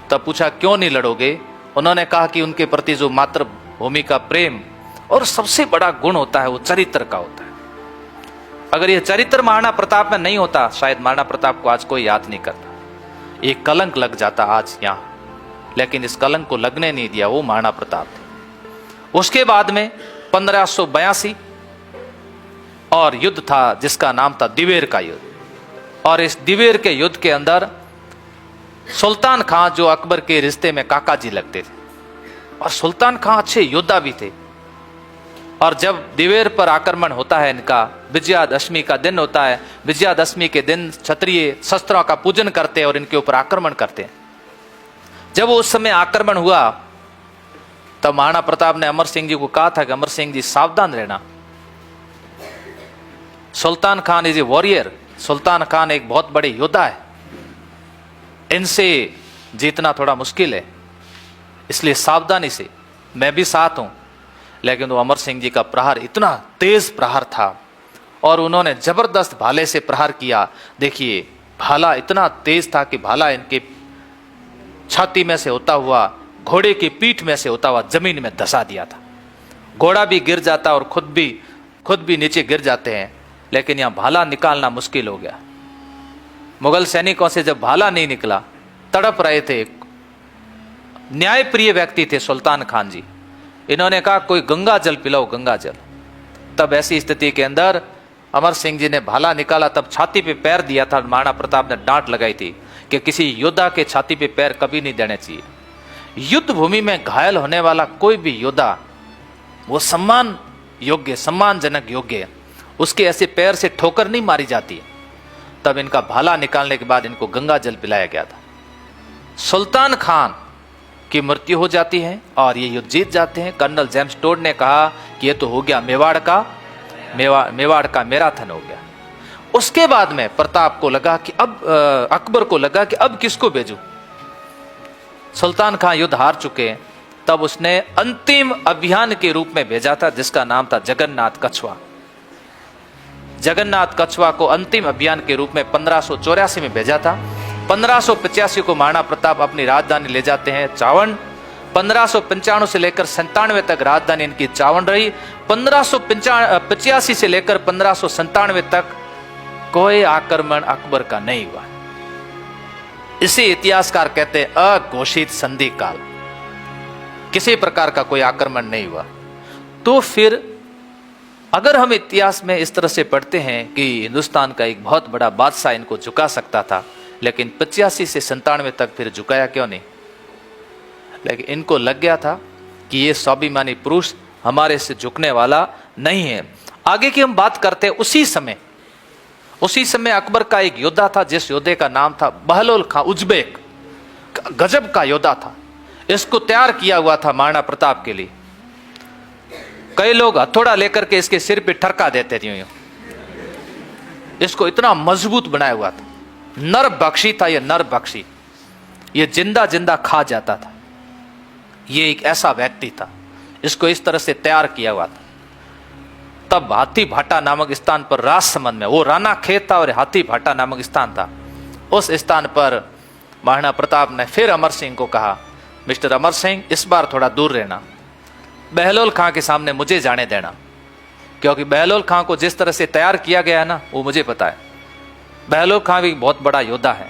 तब पूछा क्यों नहीं लड़ोगे? उन्होंने कहा कि उनके प्रति जो मातृभूमि का प्रेम और सबसे बड़ा गुण होता है वो चरित्र का होता है। अगर ये चरित्र महाराणा प्रताप में नहीं होता, शायद महाराणा प्रताप को आज कोई याद नहीं करता। एक कलंक लग जाता आज यहां, लेकिन इस कलंक को लगने नहीं दिया, वो महाराणा प्रताप थे। उसके बाद में 1582 और युद्ध था जिसका नाम था दिवेर का युद्ध। और इस दिवेर के युद्ध के अंदर सुल्तान खां, जो अकबर के रिश्ते में काका जी लगते थे, और सुल्तान खां अच्छे योद्धा भी थे। और जब दिवेर पर आक्रमण होता है, इनका विजयादशमी का दिन होता है, विजयादशमी के दिन क्षत्रिय शस्त्रों का पूजन करते हैं और इनके ऊपर आक्रमण करते हैं। जब उस समय आक्रमण हुआ, तब महाराणा प्रताप ने अमर सिंह जी को कहा था कि अमर सिंह जी सावधान रहना, Sultan Khan is a warrior, Sultan Khan एक बहुत बड़े योद्धा है, इनसे जीतना थोड़ा मुश्किल है, इसलिए सावधानी से। मैं भी साथ हूं। लेकिन वो अमर सिंह जी का प्रहार इतना तेज प्रहार था, और उन्होंने जबरदस्त भाले से प्रहार किया। देखिए भाला इतना तेज था कि भाला इनके छाती में से होता हुआ, घोड़े की पीठ में से होता हुआ जमीन में धसा दिया था। घोड़ा भी गिर जाता और खुद भी नीचे गिर जाते हैं, लेकिन यहां भाला निकालना मुश्किल हो गया। मुगल सैनिकों से जब भाला नहीं निकला, तड़प रहे थे। न्यायप्रिय व्यक्ति थे सुल्तान खान जी, इन्होंने कहा कोई गंगा जल पिलाओ, गंगा जल। तब ऐसी स्थिति के अंदर अमर सिंह जी ने भाला निकाला, तब छाती पे पैर दिया था। महाराणा प्रताप ने डांट लगाई थी कि किसी योद्धा के छाती पे पैर कभी नहीं देने चाहिए। युद्ध भूमि में घायल होने वाला कोई भी योद्धा वो सम्मान योग्य, सम्मानजनक योग्य, उसके ऐसे पैर से ठोकर नहीं मारी जाती है। तब इनका भाला निकालने के बाद इनको गंगा जल पिलाया गया था। सुल्तान खान की मृत्यु हो जाती है और ये युद्ध जीत जाते हैं। कर्नल जेम्स टोड ने कहा कि ये तो हो गया मेवाड़ का मैराथन हो गया। उसके बाद में प्रताप को लगा कि अब अकबर को लगा कि अब किसको भेजूं। सुल्तान खान युद्ध हार चुके हैं। तब उसने अंतिम अभियान के रूप में भेजा था जिसका नाम था जगन्नाथ कछुआ। जगन्नाथ कछुआ को अंतिम अभियान के रूप में 1584 में भेजा था। 1585 को महाराणा प्रताप अपनी राजधानी ले जाते हैं चावड़। 1595 से लेकर 97 तक राजधानी इनकी चावड़ रही। 1585 से लेकर 1597 तक कोई आक्रमण अकबर का नहीं हुआ। इसे इतिहासकार कहते हैं अघोषित संधि काल, किसी प्रकार का कोई आक्रमण नहीं हुआ। तो फिर अगर हम इतिहास में इस तरह से पढ़ते हैं कि हिंदुस्तान का एक बहुत बड़ा बादशाह इनको झुका सकता था, लेकिन 85 से 97 तक फिर झुकाया क्यों नहीं? लेकिन इनको लग गया था कि ये स्वाभिमानी पुरुष हमारे से झुकने वाला नहीं है। आगे की हम बात करते हैं। उसी समय अकबर का एक योद्धा था जिस योद्धे का नाम था बहलोल खां उज्बेक। गजब का योद्धा था। इसको तैयार किया हुआ था महाराणा प्रताप के लिए। कई लोग हथौड़ा लेकर के इसके सिर पे ठरका देते थे। इसको इतना मजबूत बनाया हुआ था। नर बख्शी था ये, नर बख्शी। ये जिंदा जिंदा खा जाता था। ये एक ऐसा व्यक्ति था, इसको इस तरह से तैयार किया हुआ था। तब हाथी भाटा नामक स्थान पर राजसमंद में, वो राना खेत था और हाथी भाटा नामक स्थान था, उस स्थान पर महाराणा प्रताप ने फिर अमर सिंह को कहा, मिस्टर अमर सिंह इस बार थोड़ा दूर रहना, बहलोल खां के सामने मुझे जाने देना, क्योंकि बहलोल खां को जिस तरह से तैयार किया गया है ना, वो मुझे पता है। बहलोल खां भी बहुत बड़ा योद्धा है।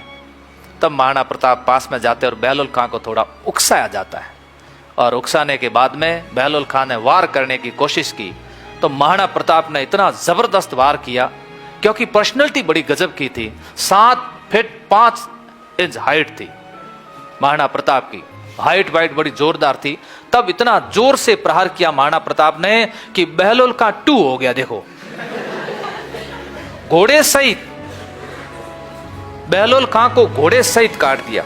तब महाराणा प्रताप पास में जाते और बहलोल खां को थोड़ा उकसाया जाता है, और उकसाने के बाद में बहलोल खां ने वार करने की कोशिश की। तो महाराणा प्रताप ने इतना जबरदस्त वार किया, क्योंकि पर्सनैलिटी बड़ी गजब की थी। 7 फीट 5 इंच हाइट थी महाराणा प्रताप की, हाइट वाइट बड़ी जोरदार थी। तब इतना जोर से प्रहार किया महाराणा प्रताप ने कि बहलोल खां 2 हो गया। देखो, घोड़े सहित बहलोल खां को घोड़े सहित काट दिया।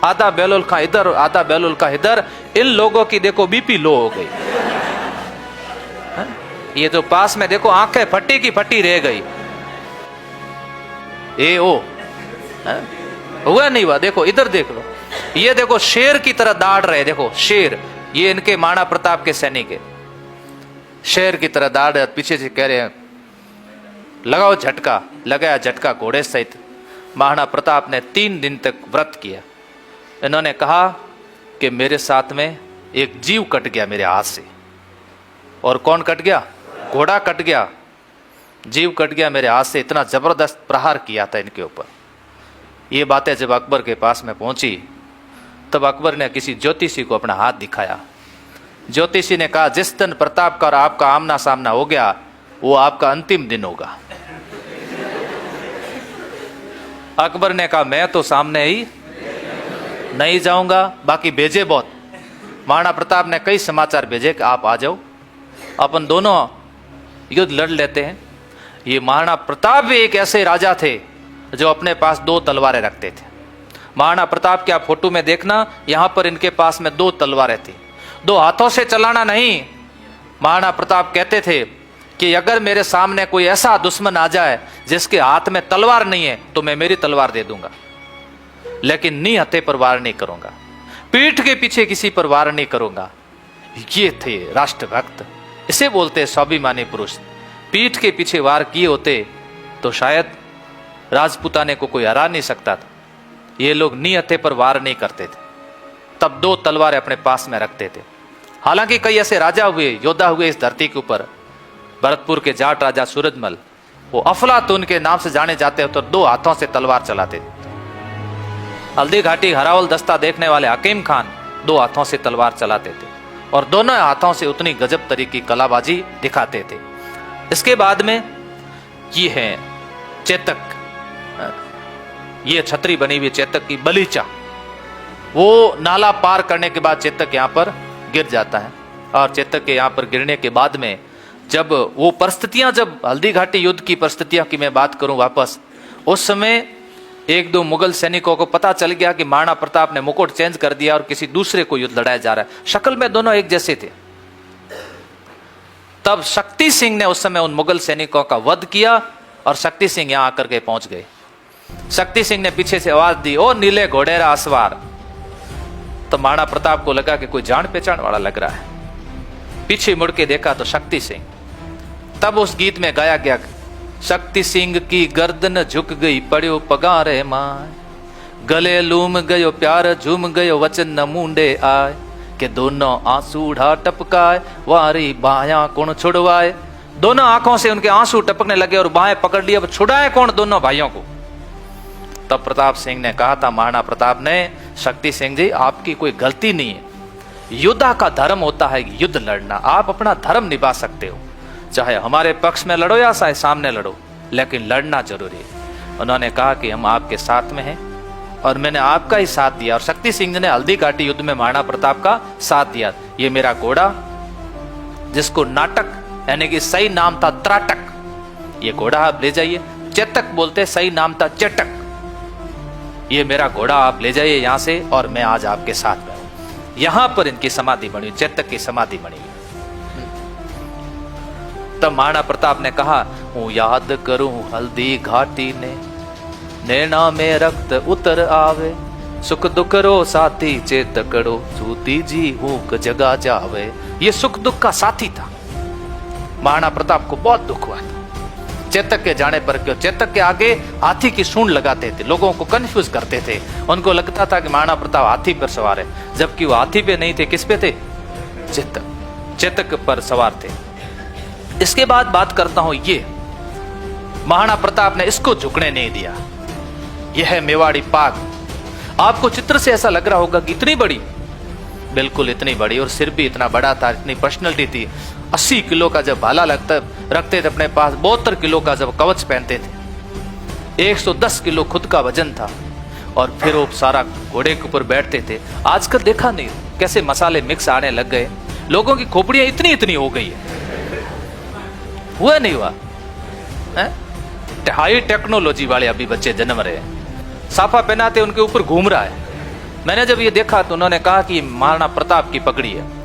आधा बहलोल खां इधर और आधा बहलोल खां इधर। इन लोगों की देखो बीपी लो हो गई। ये जो पास में देखो आंखें फटी की फटी रह गई। हुआ नहीं हुआ? देखो इधर देख लो, ये देखो शेर की तरह दाड़ रहे। देखो शेर, ये इनके महाराणा प्रताप के सैनिक है, शेर की तरह दाड़ रहे। पीछे से कह रहे हैं लगाओ झटका। लगाया झटका घोड़े सहित। महाराणा प्रताप ने 3 दिन तक व्रत किया। इन्होंने कहा कि मेरे साथ में एक जीव कट गया मेरे हाथ से। और कौन कट गया? घोड़ा कट गया, जीव कट गया मेरे हाथ से। इतना जबरदस्त प्रहार किया था इनके ऊपर। ये बातें जब अकबर के पास में पहुंची, तब अकबर ने किसी ज्योतिषी को अपना हाथ दिखाया। ज्योतिषी ने कहा जिस दिन प्रताप का और आपका आमना सामना हो गया, वो आपका अंतिम दिन होगा। अकबर ने कहा मैं तो सामने ही नहीं जाऊंगा। बाकी भेजे बहुत। महाराणा प्रताप ने कई समाचार भेजे कि आप आ जाओ, अपन दोनों युद्ध लड़ लेते हैं। ये महाराणा प्रताप भी एक ऐसे राजा थे जो अपने पास 2 तलवारें रखते थे। महाराणा प्रताप के आप फोटो में देखना, यहां पर इनके पास में 2 तलवारें थी। 2 हाथों से चलाना नहीं। महाराणा प्रताप कहते थे कि अगर मेरे सामने कोई ऐसा दुश्मन आ जाए जिसके हाथ में तलवार नहीं है, तो मैं मेरी तलवार दे दूंगा, लेकिन नी हथे पर वार नहीं करूंगा, पीठ के पीछे किसी पर वार नहीं करूंगा। ये थे राष्ट्रभक्त। इसे बोलते स्वाभिमानी पुरुष। पीठ के पीछे वार किए होते तो शायद राजपूताने को कोई हरा नहीं सकता था। ये लोग नी हथे पर वार नहीं करते थे। तब 2 तलवारें अपने पास में रखते थे। हालांकि कई ऐसे राजा हुए, योद्धा हुए इस धरती के ऊपर। भरतपुर के जाट राजा सूरजमल, वो अफलातून के नाम से जाने जाते तो 2 हाथों से तलवार चलाते थे। हल्दी घाटी हरावल दस्ता देखने वाले हकीम खान 2 हाथों से तलवार चलाते थे, और दोनों हाथों से उतनी गजब तरीके की कलाबाजी दिखाते थे। इसके बाद में ये है चेतक, ये छतरी बनी हुई चेतक की बलीचा। वो नाला पार करने के बाद चेतक यहाँ पर गिर जाता है, और चेतक के यहाँ पर गिरने के बाद में जब वो परिस्थितियां, जब हल्दी घाटी युद्ध की परिस्थितियां की मैं बात करूं वापस, उस समय एक दो मुगल सैनिकों को पता चल गया कि महाराणा प्रताप ने मुकुट चेंज कर दिया और किसी दूसरे को युद्ध लड़ाया जा रहा है। शक्ल में दोनों एक जैसे थे। तब शक्ति सिंह ने उस समय उन मुगल सैनिकों का वध किया और शक्ति सिंह यहां आकर के पहुंच गए। शक्ति सिंह ने पीछे से आवाज दी, ओ नीले घोड़ेरा असवार। तो महाराणा प्रताप को लगा कि कोई जान पहचान वाला लग रहा है। पीछे मुड़ के देखा तो शक्ति सिंह। तब उस गीत में गाया गया, शक्ति सिंह की गर्दन झुक गई पड़ियो पगारे माय, गले लूम गयो प्यार झूम गयो वचन न मुंडे आए, के दोनों आंसू ढा टपकाए वारी बाया कौन छुड़वाए। दोनों आंखों से उनके आंसू टपकने लगे और बाहें पकड़ लिए, अब छुड़ाए कौन दोनों भाइयों को। तब प्रताप सिंह ने कहा था, महाराणा प्रताप ने, शक्ति सिंह जी आपकी कोई गलती नहीं है, योद्धा का धर्म होता है युद्ध लड़ना, आप अपना धर्म निभा सकते हो, चाहे हमारे पक्ष में लड़ो या चाहे सामने लड़ो, लेकिन लड़ना जरूरी है। उन्होंने कहा कि हम आपके साथ में हैं और मैंने आपका ही साथ दिया। और शक्ति सिंह ने हल्दी घाटी युद्ध में महाराणा प्रताप का साथ दिया। ये मेरा घोड़ा, जिसको नाटक यानी कि सही नाम था त्राटक, ये घोड़ा आप ले जाइए। चेतक बोलते, सही नाम था चेटक। ये मेरा घोड़ा आप ले जाइए यहां से और मैं आज आपके साथ में हूं। यहां पर इनकी समाधि बनी, चेतक की समाधि बनी। तब महाराणा प्रताप ने कहा, हूं याद करूं हल्दी घाटी ने, नैना में रक्त उतर आवे, सुख दुख रो साथी चेतकड़ो, सूती जी हूक जगा जावे। ये सुख दुख का साथी था। महाराणा प्रताप को बहुत दुख हुआ था चेतक के जाने पर। क्यों? चेतक के आगे हाथी की सूंड लगाते थे, लोगों को कंफ्यूज करते थे। उनको लगता था कि महाराणा प्रताप हाथी पर सवार है, जबकि वो हाथी पे नहीं थे। किस पे थे? चेतक पर सवार थे। इसके बाद बात करता हूं, ये महाराणा प्रताप ने इसको झुकने नहीं दिया। यह है मेवाड़ी पाग। आपको चित्र से ऐसा लग रहा होगा कि इतनी बड़ी, बिल्कुल इतनी बड़ी, और सिर भी इतना बड़ा था, इतनी पर्सनैलिटी थी। 80 किलो का जब भाला रखते थे अपने पास, 72 किलो का जब कवच पहनते थे, 110 किलो खुद का वजन था, और फिर वो सारा घोड़े के ऊपर बैठते थे। आजकल देखा नहीं कैसे मसाले मिक्स आने लग गए, लोगों की खोपड़ियां इतनी इतनी हो गई है। हुआ नहीं हुआ है? हाई टेक्नोलॉजी वाले अभी बच्चे जन्म रहे हैं, साफा पहनाते उनके ऊपर घूम रहा है। मैंने जब ये देखा तो उन्होंने कहा कि महाराणा प्रताप की पगड़ी है।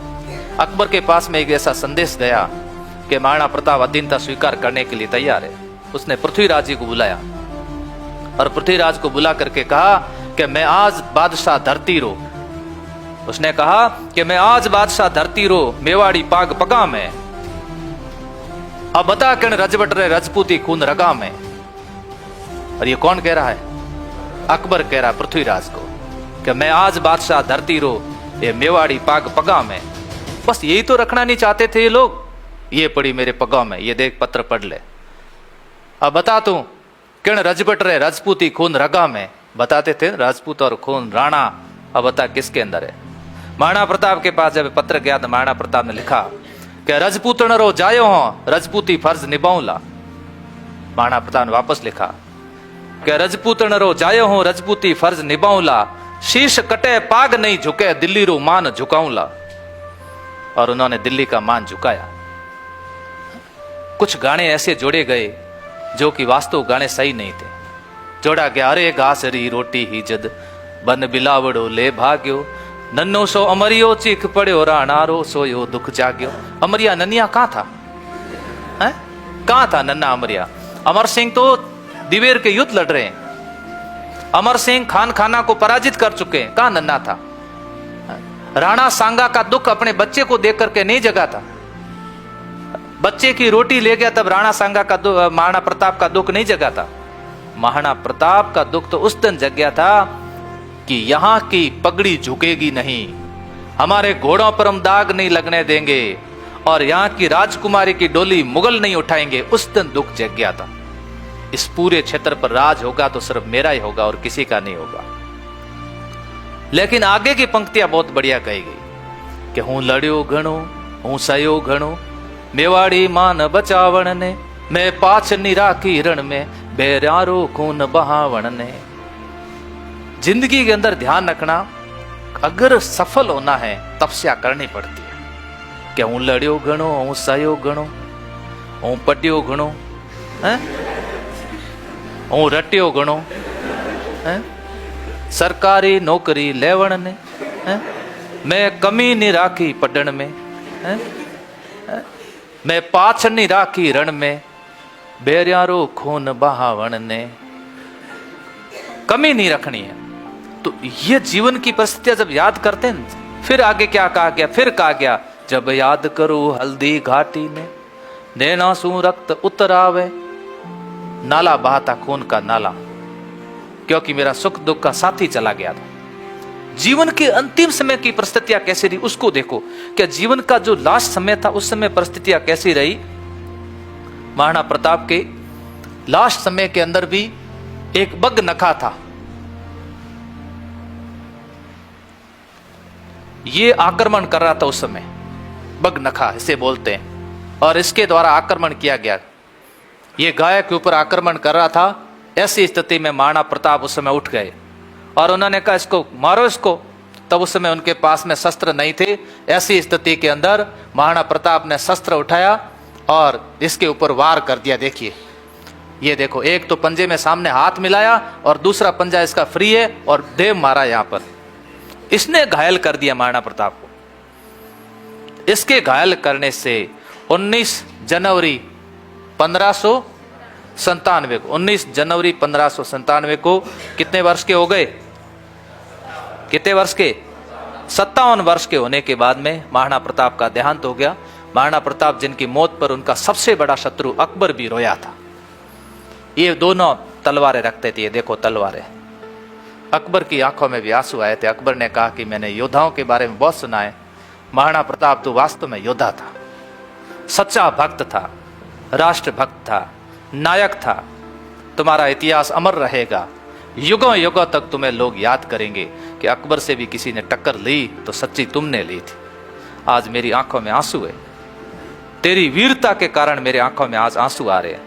अकबर के पास में एक ऐसा संदेश गया कि महाराणा प्रताप अधीनता स्वीकार करने के लिए तैयार है। उसने पृथ्वीराज जी को बुलाया और पृथ्वीराज को बुला करके कहा कि मैं आज बादशाह धरती रो। उसने कहा कि मैं आज बादशाह धरती रो, मेवाड़ी पाग पगा में, अब बता किण रजबट रे रजपूती खून रगा में। और ये कौन कह रहा है? अकबर कह रहा है पृथ्वीराज को कि मैं आज बादशाह धरती रो, ये मेवाड़ी पाग पगा में। बस यही तो रखना नहीं चाहते थे ये लोग। ये पड़ी मेरे पगा में, ये देख पत्र पढ़ ले। अब बता तू किण रजबट रे राजपूती खून रगा में। बताते थे राजपूत और खून राणा। अब बता किसके अंदर है? महाराणा प्रताप के पास जब पत्र गया तो महाराणा प्रताप ने लिखा कि रजपूतन रो जायो हो, रजपूती फर्ज निभाऊला। महाराणा प्रताप ने वापस लिखा कि रजपूतन रो जायो हो, रजपूती फर्ज निभाऊला, शीश कटे पाग नहीं झुके, दिल्ली रो मान झुकाऊला। और उन्होंने दिल्ली का मान झुकाया। कुछ गाने ऐसे जोड़े गए जो कि वास्तव गाने सही नहीं थे। जोड़ा गया, अरे घास री रोटी ही जद बन बिलावड़ो ले भाग्यो, नन्नो सो अमरियो चीख पड़ो, राणारो सोयो दुख जाग्यो। अमरिया ननिया कहां था? कहां था नन्ना अमरिया? अमर सिंह तो दिवेर के युद्ध लड़ रहे हैं। अमर सिंह खान खाना को पराजित कर चुके हैं, कहां नन्ना था? राणा सांगा का दुख अपने बच्चे को देख करके नहीं जगा था। बच्चे की रोटी ले गया तब राणा सांगा का महाराणा प्रताप का दुख नहीं जगा था। महाराणा प्रताप का दुख तो उस दिन जग गया था कि यहां की पगड़ी झुकेगी नहीं, हमारे घोड़ों पर हम दाग नहीं लगने देंगे, और यहां की राजकुमारी की डोली मुगल नहीं उठाएंगे। उस दिन दुख जग गया था। इस पूरे क्षेत्र पर राज होगा तो सिर्फ मेरा ही होगा और किसी का नहीं होगा। लेकिन आगे की पंक्तियां बहुत बढ़िया कहेगी कि हूं लड़ियो घणो, हूं सयो घणो, मेवाड़ी मान बचावण ने, मैं पाछ निराखी रण में, बेरारो खून बहावण ने। जिंदगी के अंदर ध्यान रखना, अगर सफल होना है तपस्या करनी पड़ती है। कि हूं लड़ियो घणो, हूं सयो घणो, हूँ पढ़ियो घणो हैं, हूँ रटियो घणो हैं, सरकारी नौकरी लेवण ने हैं, मैं कमी नहीं राखी पढ़ण में हैं, मैं पाछ नहीं राखी रण में, बेरियारो खून बहावण ने। कमी नहीं रखनी है। तो ये जीवन की परिस्थितियां जब याद करते हैं, फिर आगे क्या कहा गया, फिर कहा गया जब याद करो हल्दी घाटी ने, नैना सू रक्त उतर आवे, नाला बहाता खून का नाला, क्योंकि मेरा सुख दुख का साथी चला गया था। जीवन के अंतिम समय की परिस्थितियां कैसी रही उसको देखो। क्या जीवन का जो लास्ट समय था उस समय परिस्थितियां कैसी रही? महाराणा प्रताप के लास्ट समय के अंदर भी एक बगनखा था। ये आक्रमण कर रहा था उस समय, बगनखा इसे बोलते हैं, और इसके द्वारा आक्रमण किया गया। ये गाय के ऊपर आक्रमण कर रहा था। ऐसी स्थिति में महाराणा प्रताप उस समय उठ गए और उन्होंने कहा इसको मारो इसको। तब उस समय उनके पास में शस्त्र नहीं थे। ऐसी स्थिति के अंदर महाराणा प्रताप ने शस्त्र उठाया और इसके ऊपर वार कर दिया। देखिए, ये देखो, एक तो पंजे में सामने हाथ मिलाया और दूसरा पंजा इसका फ्री है और देव मारा यहां पर। इसने घायल कर दिया महाराणा प्रताप को। इसके घायल करने से 19 जनवरी 1597 को 19 जनवरी 1597 को कितने वर्ष के हो गए? कितने वर्ष के? 57 वर्ष के होने के बाद में महाराणा प्रताप का देहांत हो गया। महाराणा प्रताप जिनकी मौत पर उनका सबसे बड़ा शत्रु अकबर भी रोया था। ये दोनों तलवारें रखते थे। ये देखो तलवारें। अकबर की आंखों में भी आंसू आए थे। अकबर ने कहा कि मैंने योद्धाओं के बारे में बहुत सुना है, महाराणा प्रताप तो वास्तव में योद्धा था, सच्चा भक्त था, राष्ट्र भक्त था, नायक था। तुम्हारा इतिहास अमर रहेगा, युगों युगों तक तुम्हें लोग याद करेंगे कि अकबर से भी किसी ने टक्कर ली तो सच्ची तुमने ली थी। आज मेरी आंखों में आंसू है, तेरी वीरता के कारण मेरे आंखों में आज आंसू आ रहे हैं।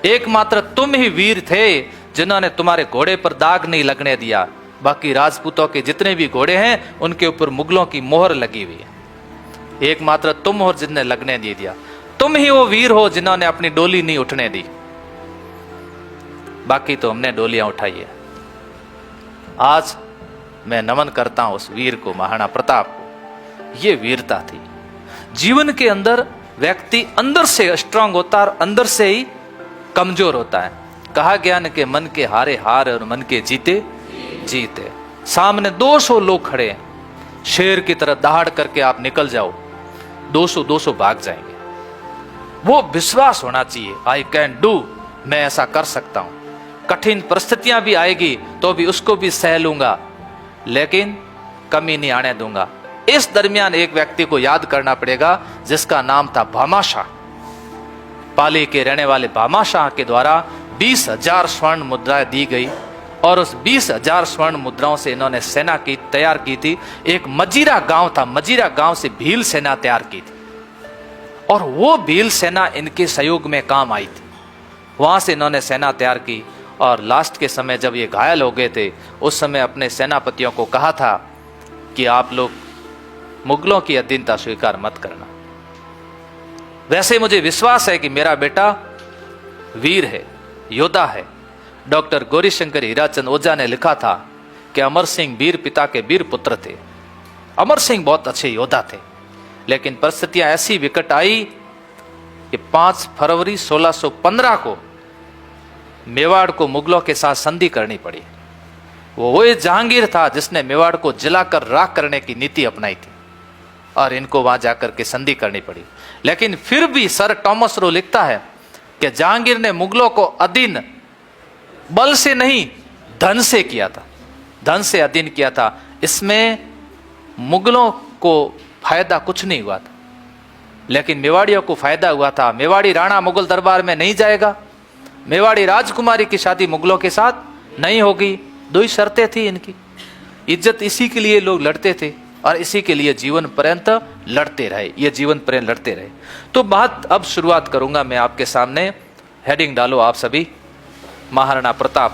एकमात्र तुम ही वीर थे जिन्होंने तुम्हारे घोड़े पर दाग नहीं लगने दिया। बाकी राजपूतों के जितने भी घोड़े हैं उनके ऊपर मुगलों की मोहर लगी हुई है। एकमात्र तुम हो जिनने लगने नहीं दिया। तुम ही वो वीर हो जिन्होंने अपनी डोली नहीं उठने दी। बाकी तो हमने डोलियां उठाई है। आज मैं नमन करता हूं उस वीर को, महाराणा प्रताप को। ये वीरता थी। जीवन के अंदर व्यक्ति अंदर से स्ट्रांग होता है और अंदर से ही कमजोर होता है। कहा गया न कि मन के हारे हार और मन के जीते जीते। सामने 200 लोग खड़े हैं, शेर की तरह दहाड़ करके आप निकल जाओ, 200 भाग जाएंगे। वो विश्वास होना चाहिए, आई कैन डू, मैं ऐसा कर सकता हूं। कठिन परिस्थितियां भी आएगी तो भी उसको भी सह लूंगा, लेकिन कमी नहीं आने दूंगा। इस दरमियान एक व्यक्ति को याद करना पड़ेगा जिसका नाम था भामाशाह। पाली के रहने वाले भामाशाह के द्वारा 20,000 स्वर्ण मुद्राएं दी गई और उस 20,000 स्वर्ण मुद्राओं से इन्होंने सेना की तैयार की थी। एक मजीरा गांव था, मजीरा गांव से भील सेना तैयार की थी और वो भील सेना इनके सहयोग में काम आई थी। वहां से इन्होंने सेना तैयार की और लास्ट के समय जब ये घायल हो गए थे उस समय अपने सेनापतियों को कहा था कि आप लोग मुगलों की अधीनता स्वीकार मत करना। वैसे मुझे विश्वास है कि मेरा बेटा वीर है, योद्धा है। डॉक्टर गौरीशंकर हीराचंद ओझा ने लिखा था कि अमर सिंह वीर पिता के वीर पुत्र थे। अमर सिंह बहुत अच्छे योद्धा थे, लेकिन परिस्थितियां ऐसी विकट आई कि 5 फरवरी 1615 को मेवाड़ को मुगलों के साथ संधि करनी पड़ी। वो जहांगीर था जिसने मेवाड़ को जलाकर राख करने की नीति अपनाई थी और इनको वहां जाकर के संधि करनी पड़ी। लेकिन फिर भी सर टॉमस रो लिखता है कि जहांगीर ने मुगलों को अधीन बल से नहीं धन से किया था, धन से अधीन किया था। इसमें मुगलों को फायदा कुछ नहीं हुआ था, लेकिन मेवाड़ियों को फायदा हुआ था। मेवाड़ी राणा मुगल दरबार में नहीं जाएगा, मेवाड़ी राजकुमारी की शादी मुगलों के साथ नहीं होगी। 2 ही शर्तें थी इनकी। इज्जत इसी के लिए लोग लड़ते थे और इसी के लिए जीवन पर्यंत लड़ते रहे, ये जीवन पर्यंत लड़ते रहे। तो बात अब शुरुआत करूंगा मैं आपके सामने। हेडिंग डालो आप सभी, महाराणा प्रताप।